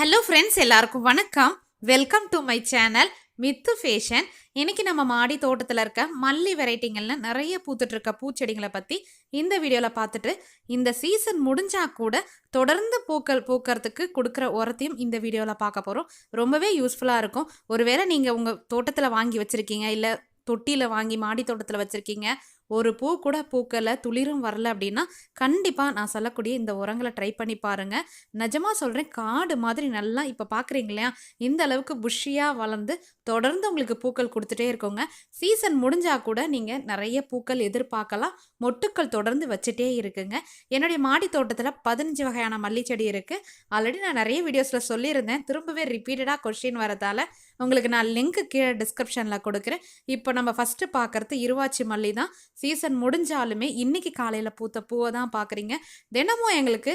Hello friends, எல்லாருக்கும் வணக்கம். Welcome to my channel Mithu fashion. இன்னைக்கு நம்ம மாடி தோட்டத்தில் இருக்க மல்லி வெரைட்டிங்கள்ல நிறைய பூத்துட்டு இருக்க பூச்செடிகளை பற்றி இந்த வீடியோவில் பார்த்துட்டு, இந்த சீசன் முடிஞ்சா கூட தொடர்ந்து பூக்கிறதுக்கு கொடுக்குற உரத்தையும் இந்த வீடியோவில் பார்க்க போகிறோம். ரொம்பவே யூஸ்ஃபுல்லாக இருக்கும். ஒருவேளை நீங்கள் உங்கள் தோட்டத்தில் வாங்கி வச்சுருக்கீங்க, இல்லை தொட்டியில் வாங்கி மாடி தோட்டத்தில் வச்சுருக்கீங்க, ஒரு பூ கூட பூக்கலை, துளிரும் வரல அப்படின்னா கண்டிப்பாக நான் சொல்லக்கூடிய இந்த உரங்களை ட்ரை பண்ணி பாருங்கள். நிஜமாக சொல்கிறேன், காடு மாதிரி நல்லா இப்போ பார்க்குறீங்க இல்லையா, இந்த அளவுக்கு புஷ்ஷியாக வளர்ந்து தொடர்ந்து உங்களுக்கு பூக்கள் கொடுத்துட்டே இருக்கோங்க. சீசன் முடிஞ்சால் கூட நீங்கள் நிறைய பூக்கள் எதிர்பார்க்கலாம். மொட்டுக்கள் தொடர்ந்து வச்சுட்டே இருக்குங்க. என்னுடைய மாடி தோட்டத்தில் 15 வகையான மல்லி செடி இருக்குது. ஆல்ரெடி நான் நிறைய வீடியோஸில் சொல்லியிருந்தேன். திரும்பவே ரிப்பீட்டடாக கொஸ்டின் வரதால் உங்களுக்கு நான் லிங்க் கீழே டிஸ்கிரிப்ஷனில் கொடுக்குறேன். இப்போ நம்ம ஃபஸ்ட்டு பார்க்குறது இருவாச்சி மல்லி தான். சீசன் முடிஞ்சாலுமே இன்னைக்கு காலையில் பூத்த பூவை தான் பார்க்குறீங்க. தினமும் எங்களுக்கு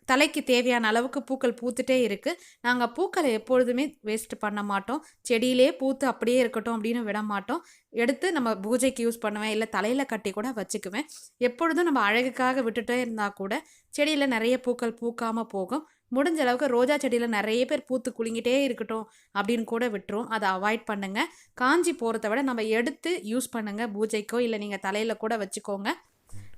தலைக்கு தேவையான அளவுக்கு பூக்கள் பூத்துட்டே இருக்குது. நாங்கள் பூக்களை எப்பொழுதுமே வேஸ்ட் பண்ண மாட்டோம். செடியிலே பூத்து அப்படியே இருக்கட்டும் அப்படின்னு விட மாட்டோம். எடுத்து நம்ம பூஜைக்கு யூஸ் பண்ணுவேன், இல்லை தலையில் கட்டி கூட வச்சுக்குவேன். எப்பொழுதும் நம்ம அழகுக்காக விட்டுட்டே இருந்தால் கூட செடியில் நிறைய பூக்கள் பூக்காமல் போகும். முடிஞ்ச அளவுக்கு ரோஜா செடியில் நிறைய பேர் பூத்து குலுங்கிட்டே இருக்கட்டும் அப்படின்னு கூட விட்டுரும். அதை அவாய்ட் பண்ணுங்கள். காஞ்சி போகிறத விட நம்ம எடுத்து யூஸ் பண்ணுங்கள். பூஜைக்கோ இல்லை நீங்கள் தலையில் கூட வச்சுக்கோங்க.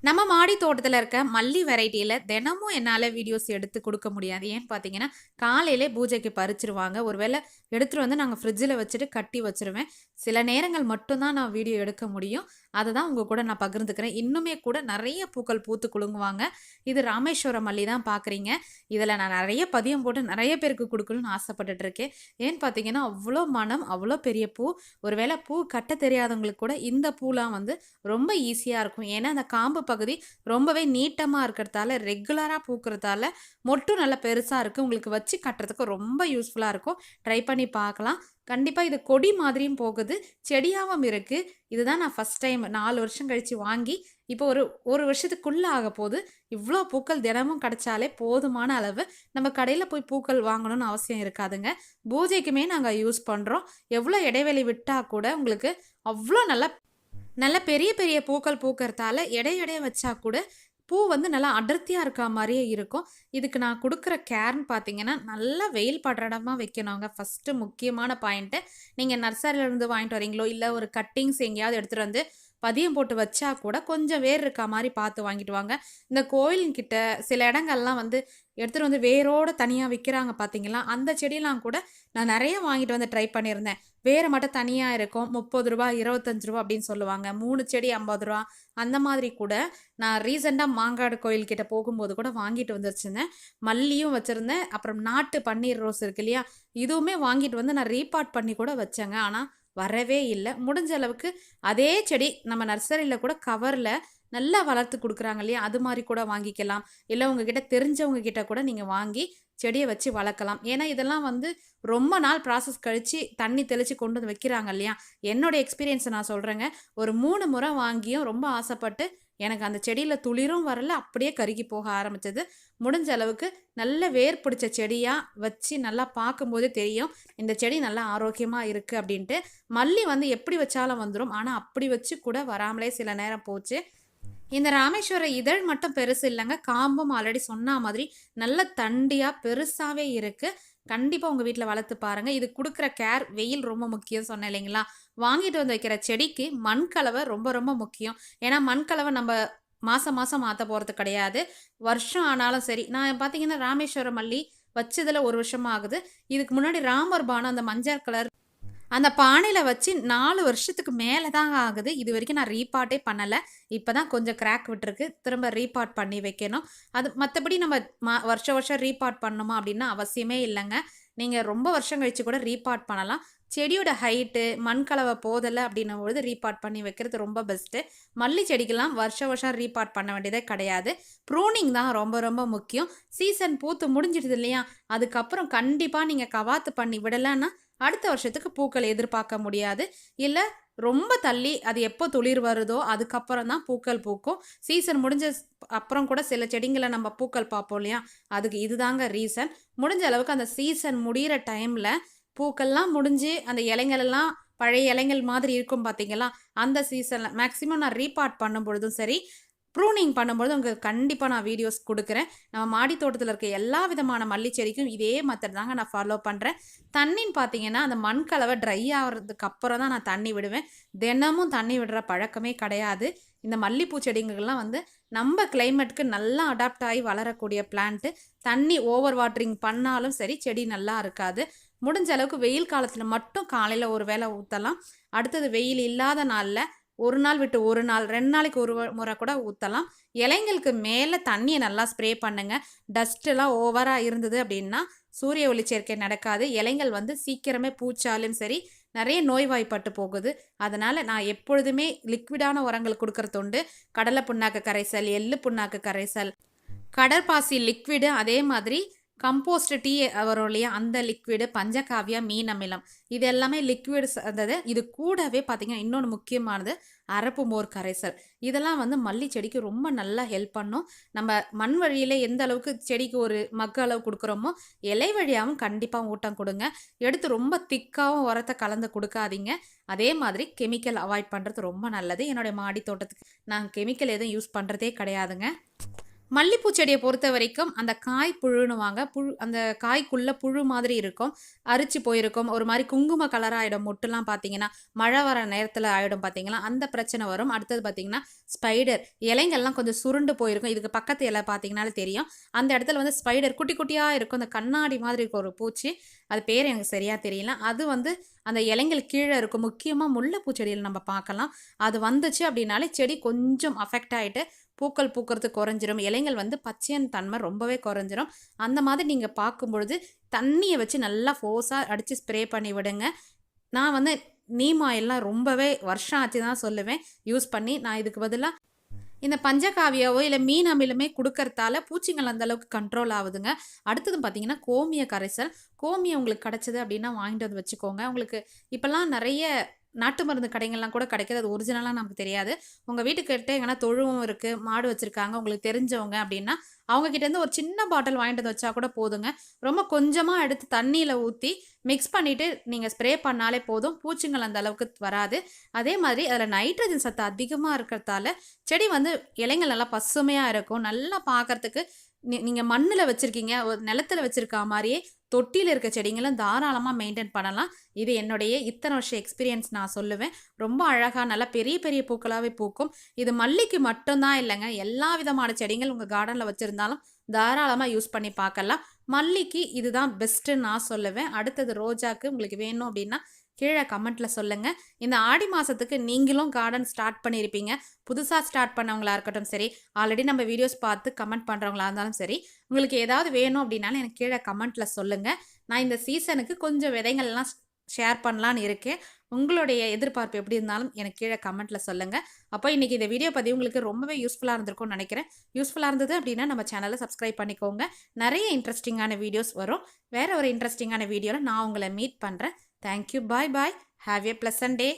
நம்ம மாடி தோட்டத்தில் இருக்க மல்லி வெரைட்டியில் தினமும் என்னால் வீடியோஸ் எடுத்து கொடுக்க முடியாது. ஏன்னு பார்த்தீங்கன்னா, காலையிலே பூஜைக்கு பறிச்சிருவாங்க. ஒருவேளை எடுத்துகிட்டு வந்து நாங்கள் ஃப்ரிட்ஜில் வச்சுட்டு கட்டி வச்சுருவேன். சில நேரங்கள் மட்டும்தான் நான் வீடியோ எடுக்க முடியும். அதை தான் உங்கள் கூட நான் பகிர்ந்துக்கிறேன். இன்னுமே கூட நிறைய பூக்கள் பூத்து குலுங்குவாங்க. இது ராமேஸ்வரம் மல்லி தான் பார்க்குறீங்க. இதில் நான் நிறைய பதியம் போட்டு நிறைய பேருக்கு கொடுக்கணும்னு ஆசைப்பட்டுட்ருக்கேன். ஏன்னு பார்த்தீங்கன்னா, அவ்வளோ மனம், அவ்வளோ பெரிய பூ. ஒருவேளை பூ கட்ட தெரியாதவங்களுக்கு கூட இந்த பூலாம் வந்து ரொம்ப ஈஸியாக இருக்கும். ஏன்னா அந்த காம்பு பகுதி ரொம்பவே நீட்டமாக இருக்கிறதால, ரெகுலராக பூக்கிறதால மொட்டும் நல்லா பெருசாக இருக்குது. உங்களுக்கு வச்சு கட்டுறதுக்கு ரொம்ப யூஸ்ஃபுல்லாக இருக்கும். ட்ரை பண்ணி பார்க்கலாம். கண்டிப்பாக இது கொடி மாதிரியும் போகுது, செடியாகவும் இருக்குது. இதுதான் நான் ஃபஸ்ட் டைம் 4 வருஷம் கழித்து வாங்கி இப்போ ஒரு வருஷத்துக்குள்ளே ஆக போது. இவ்வளோ பூக்கள் தினமும் கிடைச்சாலே போதுமான அளவு. நம்ம கடையில் போய் பூக்கள் வாங்கணும்னு அவசியம் இருக்காதுங்க. பூஜைக்குமே நாங்கள் யூஸ் பண்ணுறோம். எவ்வளோ இடைவெளி விட்டால் கூட உங்களுக்கு அவ்வளோ நல்ல பெரிய பெரிய பூக்கள் பூக்கிறதால எடைய வச்சா கூட பூ வந்து நல்லா அடர்த்தியாக இருக்கா மாதிரியே இருக்கும். இதுக்கு நான் கொடுக்குற கேர்ன்னு பார்த்தீங்கன்னா, நல்லா வெயில் படுற இடமா வைக்கணுங்க. ஃபஸ்ட்டு முக்கியமான பாயிண்ட்டு. நீங்கள் நர்சரியிலேருந்து வாங்கிட்டு வரீங்களோ, இல்லை ஒரு கட்டிங்ஸ் எங்கேயாவது எடுத்துகிட்டு வந்து பதியம் போட்டு வச்சா கூட கொஞ்சம் வேர் இருக்கா மாதிரி பார்த்து வாங்கிட்டு வாங்க. இந்த கோயில்கிட்ட சில இடங்கள்லாம் வந்து எடுத்துகிட்டு வந்து வேரோடு தனியாக விற்கிறாங்க பார்த்தீங்களா, அந்த செடியெலாம் கூட நான் நிறைய வாங்கிட்டு வந்து ட்ரை பண்ணியிருந்தேன். வேறு மட்டும் தனியாக இருக்கும். 30 ரூபா 25 ரூபா அப்படின்னு சொல்லுவாங்க. 3 செடி 50 ரூபா அந்த மாதிரி கூட நான் ரீசெண்டாக மாங்காடு கோயில்கிட்ட போகும்போது கூட வாங்கிட்டு வந்துருச்சுருந்தேன். மல்லியும் வச்சுருந்தேன். அப்புறம் நாட்டு பன்னீர் ரோஸ் இருக்கு இல்லையா, இதுவுமே வாங்கிட்டு வந்து நான் ரீபாட் பண்ணி கூட வச்சேங்க. ஆனால் வரவே இல்லை. முடிஞ்ச அளவுக்கு அதே செடி நம்ம நர்சரியில் கூட கவரில் நல்லா வளர்த்து கொடுக்குறாங்க இல்லையா, அது மாதிரி கூட வாங்கிக்கலாம். இல்லை உங்ககிட்ட தெரிஞ்சவங்க கிட்ட கூட நீங்கள் வாங்கி செடியை வச்சு வளர்க்கலாம். ஏன்னா இதெல்லாம் வந்து ரொம்ப நாள் ப்ராசஸ் கழித்து தண்ணி தெளித்து கொண்டு வந்து வைக்கிறாங்க இல்லையா. என்னோடய எக்ஸ்பீரியன்ஸை நான் சொல்கிறேங்க. ஒரு 3 முறை வாங்கியும் ரொம்ப ஆசைப்பட்டு எனக்கு அந்த செடியில் துளிரும் வரல, அப்படியே கருகி போக ஆரம்பித்தது. முடிஞ்ச அளவுக்கு நல்ல வேர் பிடிச்ச செடியாக வச்சு நல்லா பார்க்கும்போதே தெரியும் இந்த செடி நல்லா ஆரோக்கியமாக இருக்குது அப்படின்ட்டு. மல்லி வந்து எப்படி வச்சாலும் வந்துடும். ஆனால் அப்படி வச்சு கூட வராமலே சில நேரம் போச்சு. இந்த ராமேஸ்வர இதழ் மட்டும் பெருசு இல்லைங்க, காம்பும் ஆல்ரெடி சொன்ன மாதிரி நல்ல தண்டியாக பெருசாகவே இருக்குது. கண்டிப்பாக உங்கள் வீட்டில் வளர்த்து பாருங்கள். இது கொடுக்குற கேர், வெயில் ரொம்ப முக்கியம் சொன்னேன் இல்லைங்களா. வாங்கிட்டு வந்து வைக்கிற செடிக்கு மண்கலவை ரொம்ப ரொம்ப முக்கியம். ஏன்னா மண்கலவை நம்ம மாதம் மாற்ற போகிறது கிடையாது. வருஷம் ஆனாலும் சரி. நான் பார்த்தீங்கன்னா ராமேஸ்வர மல்லி வச்சதில் 1 வருஷமாக ஆகுது. இதுக்கு முன்னாடி ராமர் பானம் அந்த மஞ்சள் கலர் அந்த பானையில் வச்சு 4 வருஷத்துக்கு மேலே தான் ஆகுது. இது வரைக்கும் நான் ரீபாட்டே பண்ணலை. இப்போ தான் கொஞ்சம் கிராக் விட்டுருக்கு. திரும்ப ரீபாட் பண்ணி வைக்கணும். அது மற்றபடி நம்ம வருஷம் ரீபாட் பண்ணணுமா அப்படின்னா அவசியமே இல்லைங்க. நீங்கள் ரொம்ப வருஷம் கழித்து கூட ரீபாட் பண்ணலாம். செடியோட ஹைட்டு மண்கலவை போதலை அப்படின்னும் பொழுது ரீபாட் பண்ணி வைக்கிறது ரொம்ப பெஸ்ட்டு. மல்லி செடிக்கெல்லாம் வருஷம் ரீபாட் பண்ண வேண்டியதே கிடையாது. ப்ரூனிங் தான் ரொம்ப ரொம்ப முக்கியம். சீசன் பூத்து முடிஞ்சிடுது இல்லையா, அதுக்கப்புறம் கண்டிப்பாக நீங்கள் கவாத்து பண்ணி விடலைன்னா அடுத்த வருஷத்துக்கு பூக்கள் எதிர்பார்க்க முடியாது. இல்லை ரொம்ப தள்ளி அது எப்போ துளிர் வருதோ அதுக்கப்புறம் தான் பூக்கள் பூக்கும். சீசன் முடிஞ்ச அப்புறம் கூட சில செடிங்களை நம்ம பூக்கள் பார்ப்போம் இல்லையா, அதுக்கு இதுதாங்க ரீசன். முடிஞ்ச அளவுக்கு அந்த சீசன் முடிகிற டைமில் பூக்கள்லாம் முடிஞ்சு அந்த இலைங்களெல்லாம் பழைய இலைங்கள் மாதிரி இருக்கும் பார்த்தீங்களா, அந்த சீசனில் மேக்ஸிமம் நான் ரீபாட் பண்ணும் பொழுதும் சரி, ப்ரூனிங் பண்ணும்போது உங்களுக்கு கண்டிப்பாக நான் வீடியோஸ் கொடுக்குறேன். நம்ம மாடி தோட்டத்தில் இருக்க எல்லா விதமான மல்லி செடிக்கும் இதே மெத்தட் தாங்க நான் ஃபாலோ பண்ணுறேன். தண்ணின்னு பார்த்தீங்கன்னா அந்த மண் கலவை ட்ரை ஆகிறதுக்கு அப்புறம் தான் நான் தண்ணி விடுவேன். தினமும் தண்ணி விடுற பழக்கமே கிடையாது. இந்த மல்லிப்பூ செடிங்கள்லாம் வந்து நம்ம கிளைமேட்டுக்கு நல்லா அடாப்ட் ஆகி வளரக்கூடிய பிளான்ட்டு. தண்ணி ஓவர் வாட்டரிங் பண்ணாலும் சரி செடி நல்லா இருக்காது. முடிஞ்ச அளவுக்கு வெயில் காலத்தில் மட்டும் காலையில் ஒரு வேளை ஊற்றலாம். அடுத்தது வெயில் இல்லாத நாளில் ஒரு நாள் விட்டு ஒரு நாள் 2 நாளைக்கு ஒரு முறை கூட ஊற்றலாம். இலைங்களுக்கு மேலே தண்ணியை நல்லா ஸ்ப்ரே பண்ணுங்க. டஸ்ட்டெல்லாம் ஓவராக இருந்தது அப்படின்னா சூரிய ஒளிச்சேர்க்கை நடக்காது. இலைங்கள் வந்து சீக்கிரமே பூச்சாலும் சரி நிறைய நோய்வாய்ப்பட்டு போகுது. அதனால் நான் எப்பொழுதுமே லிக்விடான உரங்கள் கொடுக்கறது உண்டு. கடலை புண்ணாக்கு கரைசல், எள்ளு புண்ணாக்கு கரைசல், கடற்பாசி லிக்விடு, அதே மாதிரி கம்போஸ்ட் டீ வரும் இல்லையா அந்த லிக்விடு, பஞ்சகாவியா, மீன் அமிலம், இது எல்லாமே லிக்விட்ஸ். அதாவது இது கூடவே பார்த்தீங்கன்னா இன்னொன்று முக்கியமானது அரப்பு மோர் கரைசல். இதெல்லாம் வந்து மல்லி செடிக்கு ரொம்ப நல்லா ஹெல்ப் பண்ணும். நம்ம மண் வழியில் எந்த அளவுக்கு செடிக்கு ஒரு மக்கு அளவு கொடுக்குறோமோ இலை வழியாகவும் கண்டிப்பாக ஊட்டம் கொடுங்க. எடுத்து ரொம்ப திக்காகவும் உரத்தை கலந்து கொடுக்காதீங்க. அதே மாதிரி கெமிக்கல் அவாய்ட் பண்ணுறது ரொம்ப நல்லது. என்னுடைய மாடி தோட்டத்துக்கு நான் கெமிக்கல் எதுவும் யூஸ் பண்ணுறதே கிடையாதுங்க. மல்லிப்பூ செடியை பொறுத்த வரைக்கும் அந்த காய் புழுன்னுவாங்க. அந்த காய்க்குள்ளே புழு மாதிரி இருக்கும், அரிச்சு போயிருக்கும், ஒரு மாதிரி குங்கும கலராக ஆகிடும். மொட்டுலாம் பார்த்தீங்கன்னா மழை வர நேரத்தில் ஆகிடும் பார்த்தீங்களா, அந்த பிரச்சனை வரும். அடுத்தது பார்த்தீங்கன்னா ஸ்பைடர், இலைங்கள்லாம் கொஞ்சம் சுருண்டு போயிருக்கும். இதுக்கு பக்கத்து இலை பார்த்தீங்கன்னாலே தெரியும். அந்த இடத்துல வந்து ஸ்பைடர் குட்டி குட்டியாக இருக்கும், அந்த கண்ணாடி மாதிரி இருக்கும் ஒரு பூச்சி. அது பேர் எனக்கு சரியாக தெரியல. அது வந்து அந்த இலைங்கள் கீழே இருக்கும். முக்கியமாக முல்லைப்பூ செடியில் நம்ம பார்க்கலாம். அது வந்துச்சு அப்படின்னாலே செடி கொஞ்சம் அஃபெக்ட் ஆகிட்டு பூக்கள் பூக்கிறது குறைஞ்சிரும். இலைங்கள் வந்து பச்சையன் தன்மை ரொம்பவே குறைஞ்சிரும். அந்த மாதிரி நீங்கள் பார்க்கும்பொழுது தண்ணியை வச்சு நல்லா ஃபோர்ஸாக அடித்து ஸ்ப்ரே பண்ணி விடுங்க. நான் வந்து நீம் ஆயிலெலாம் ரொம்பவே வருஷம் ஆச்சு தான் சொல்லுவேன் யூஸ் பண்ணி. நான் இதுக்கு பதிலாக இந்த பஞ்சகாவியாவோ இல்லை மீன் அமிலமே கொடுக்கறதால பூச்சிகள் அந்தளவுக்கு கண்ட்ரோல் ஆகுதுங்க. அடுத்தது பார்த்தீங்கன்னா கோமிய கரைசல். கோமியம் உங்களுக்கு கிடச்சிது அப்படின்னா வாங்கிட்டு வந்து வச்சுக்கோங்க. உங்களுக்கு இப்போல்லாம் நிறைய நாட்டு மருந்து கடைகள்லாம் கூட கிடைக்கிது. அது ஒரிஜினலாக நமக்கு தெரியாது. உங்கள் வீட்டுக்கிட்ட எங்கன்னா தொழுவம் இருக்குது, மாடு வச்சுருக்காங்க, உங்களுக்கு தெரிஞ்சவங்க அப்படின்னா அவங்கக்கிட்டேருந்து ஒரு சின்ன பாட்டில் வாங்கிட்டு வந்து வச்சா கூட போதுங்க. ரொம்ப கொஞ்சமாக எடுத்து தண்ணியில் ஊற்றி மிக்ஸ் பண்ணிவிட்டு நீங்கள் ஸ்ப்ரே பண்ணாலே போதும். பூச்சிங்கள் அந்த அளவுக்கு வராது. அதே மாதிரி அதில் நைட்ரஜன் சத்து அதிகமாக இருக்கிறதால செடி வந்து இலைங்கள் நல்லா பசுமையாக இருக்கும். நல்லா பார்க்குறதுக்கு நீங்கள் மண்ணில் வச்சுருக்கீங்க, ஒரு நிலத்தில் வச்சுருக்கா மாதிரியே தொட்டியில் இருக்க செடிங்களும் தாராளமாக மெயின்டைன் பண்ணலாம். இது என்னுடைய இத்தனை வருஷம் எக்ஸ்பீரியன்ஸ் நான் சொல்லுவேன். ரொம்ப அழகாக நல்லா பெரிய பெரிய பூக்களாகவே பூக்கும். இது மல்லிக்கு மட்டும்தான் இல்லைங்க, எல்லா விதமான செடிகள் உங்கள் கார்டனில் வச்சுருந்தாலும் தாராளமாக யூஸ் பண்ணி பார்க்கலாம். மல்லிக்கு இதுதான் பெஸ்ட்டுன்னு நான் சொல்லுவேன். அடுத்தது ரோஜாக்கு உங்களுக்கு வேணும் அப்படின்னா கீழே கமெண்ட்டில் சொல்லுங்கள். இந்த ஆடி மாதத்துக்கு நீங்களும் கார்டன் ஸ்டார்ட் பண்ணியிருப்பீங்க. புதுசாக ஸ்டார்ட் பண்ணவங்களா இருக்கட்டும் சரி, ஆல்ரெடி நம்ம வீடியோஸ் பார்த்து கமெண்ட் பண்ணுறவங்களா இருந்தாலும் சரி, உங்களுக்கு ஏதாவது வேணும் அப்படின்னாலும் எனக்கு கீழே கமெண்ட்டில் சொல்லுங்கள். நான் இந்த சீசனுக்கு கொஞ்சம் விதைகள்லாம் ஷேர் பண்ணலான்னு இருக்கேன். உங்களுடைய எதிர்பார்ப்பு எப்படி இருந்தாலும் எனக்கு கீழே கமெண்ட்டில் சொல்லுங்கள். அப்போ இன்றைக்கி இந்த வீடியோ பதிவு உங்களுக்கு ரொம்பவே யூஸ்ஃபுல்லாக இருந்திருக்கும்னு நினைக்கிறேன். யூஸ்ஃபுல்லாக இருந்தது அப்படின்னா நம்ம சேனலை சப்ஸ்கிரைப் பண்ணிக்கோங்க. நிறைய இன்ட்ரெஸ்டிங்கான வீடியோஸ் வரும். வேறு ஒரு இன்ட்ரெஸ்டிங்கான வீடியோவில் நான் உங்களை மீட் பண்ணுறேன். Thank you. Bye bye. Have a pleasant day.